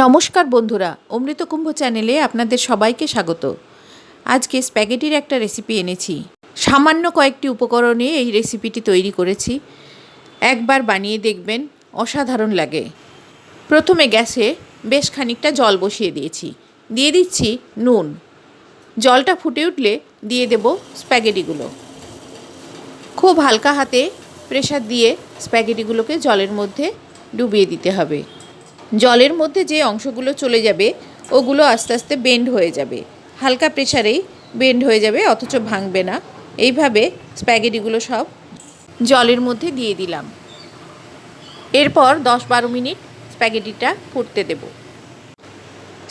নমস্কার বন্ধুরা, অমৃত কুম্ভ চ্যানেলে আপনাদের সবাইকে স্বাগত। আজকে স্প্যাগেটির একটা রেসিপি এনেছি। সামান্য কয়েকটি উপকরণে এই রেসিপিটি তৈরি করেছি। একবার বানিয়ে দেখবেন, অসাধারণ লাগে। প্রথমে গ্যাসে বেশ খানিকটা জল বসিয়ে দিয়েছি। দিয়ে দিচ্ছি নুন। জলটা ফুটে উঠলে দিয়ে দেব স্প্যাগেটিগুলো। খুব হালকা হাতে প্রেসার দিয়ে স্প্যাগেটিগুলোকে জলের মধ্যে ডুবিয়ে দিতে হবে। জলের মধ্যে যে অংশগুলো চলে যাবে ওগুলো আস্তে আস্তে বেন্ড হয়ে যাবে, হালকা প্রেসারেই বেন্ড হয়ে যাবে, অথচ ভাঙবে না। এইভাবে স্প্যাগেটিগুলো সব জলের মধ্যে দিয়ে দিলাম। এরপর 10-12 মিনিট স্প্যাগেটিটা ফুটতে দেব।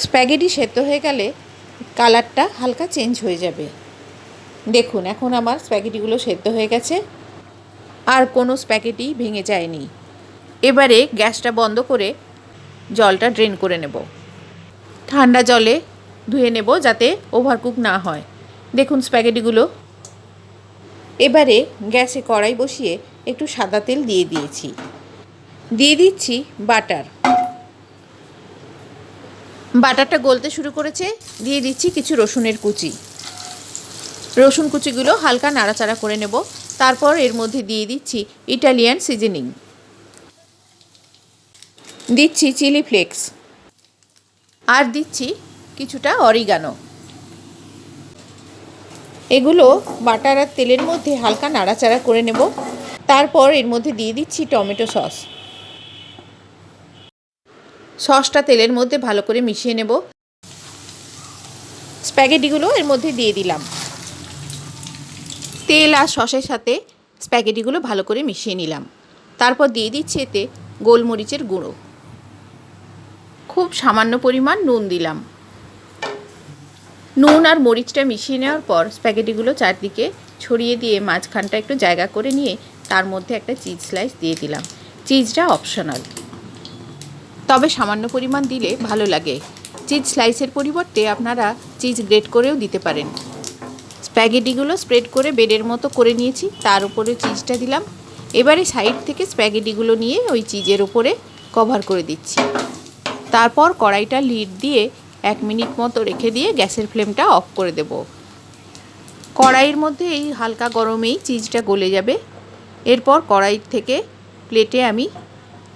স্প্যাগেটি সেদ্ধ হয়ে গেলে কালারটা হালকা চেঞ্জ হয়ে যাবে। দেখুন, এখন আমার স্প্যাগেটিগুলো সেদ্ধ হয়ে গেছে, আর কোনো স্প্যাগেটি ভেঙে যায়নি। এবারে গ্যাসটা বন্ধ করে জলটা ড্রেন করে নেব। ঠান্ডা জলে ধুয়ে নেব যাতে ওভারকুক না হয়। দেখুন স্প্যাগেটিগুলো। এবারে গ্যাসে কড়াই বসিয়ে একটু সাদা তেল দিয়ে দিয়েছি। দিয়ে দিচ্ছি বাটার। বাটারটা গলতে শুরু করেছে। দিয়ে দিচ্ছি কিছু রসুনের কুচি। রসুন কুচিগুলো হালকা নাড়াচাড়া করে নেব। তারপর এর মধ্যে দিয়ে দিচ্ছি ইটালিয়ান সিজনিং। দিচ্ছি চিলি ফ্লেক্স, আর দিচ্ছি কিছুটা অরিগানো। এগুলো বাটার আর তেলের মধ্যে হালকা নাড়াচাড়া করে নেব। তারপর এর মধ্যে দিয়ে দিচ্ছি টমেটো সস। সসটা তেলের মধ্যে ভালো করে মিশিয়ে নেব। স্প্যাগেটিগুলো এর মধ্যে দিয়ে দিলাম। তেল আর সসের সাথে স্প্যাগেটিগুলো ভালো করে মিশিয়ে নিলাম। তারপর দিয়ে দিচ্ছি এতে গোলমরিচের গুঁড়ো। খুব সামান্য পরিমাণ নুন দিলাম। নুন আর মরিচটা মিশিয়ে নেওয়ার পর স্প্যাগেটিগুলো চারদিকে ছড়িয়ে দিয়ে মাঝখানটা একটু জায়গা করে নিয়ে তার মধ্যে একটা চিজ স্লাইস দিয়ে দিলাম। চিজটা অপশনাল, তবে সামান্য পরিমাণ দিলে ভালো লাগে। চিজ স্লাইসের পরিবর্তে আপনারা চিজ গ্রেট করেও দিতে পারেন। স্প্যাগেটিগুলো স্প্রেড করে বেডের মতো করে নিয়েছি, তার উপরে চিজটা দিলাম। এবারে সাইড থেকে স্প্যাগেটিগুলো নিয়ে ওই চিজের উপরে কভার করে দিচ্ছি। তারপর কড়াইটা লিড দিয়ে 1 মিনিট মতো রেখে দিয়ে গ্যাসের ফ্লেমটা অফ করে দেব। কড়াইয়ের মধ্যে এই হালকা গরমেই চিজটা গলে যাবে। এরপর কড়াই থেকে প্লেটে আমি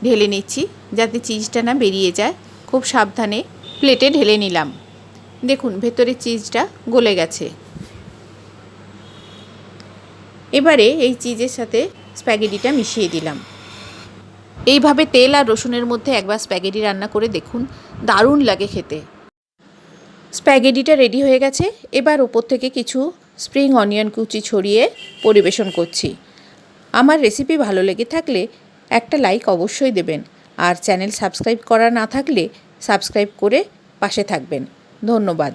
ঢেলে নিচ্ছি যাতে চিজটা না বেরিয়ে যায়। খুব সাবধানে প্লেটে ঢেলে নিলাম। দেখুন ভেতরে চিজটা গলে গেছে। এবারে এই চিজের সাথে স্প্যাগেটিটা মিশিয়ে দিলাম। এইভাবে তেল আর রসুনের মধ্যে একবার স্প্যাগেটি রান্না করে দেখুন, দারুণ লাগে খেতে। স্প্যাগেটিটা রেডি হয়ে গেছে। এবার ওপর থেকে কিছু স্প্রিং অনিয়ন কুচি ছড়িয়ে পরিবেশন করছি। আমার রেসিপি ভালো লেগে থাকলে একটা লাইক অবশ্যই দেবেন, আর চ্যানেল সাবস্ক্রাইব করা না থাকলে সাবস্ক্রাইব করে পাশে থাকবেন। ধন্যবাদ।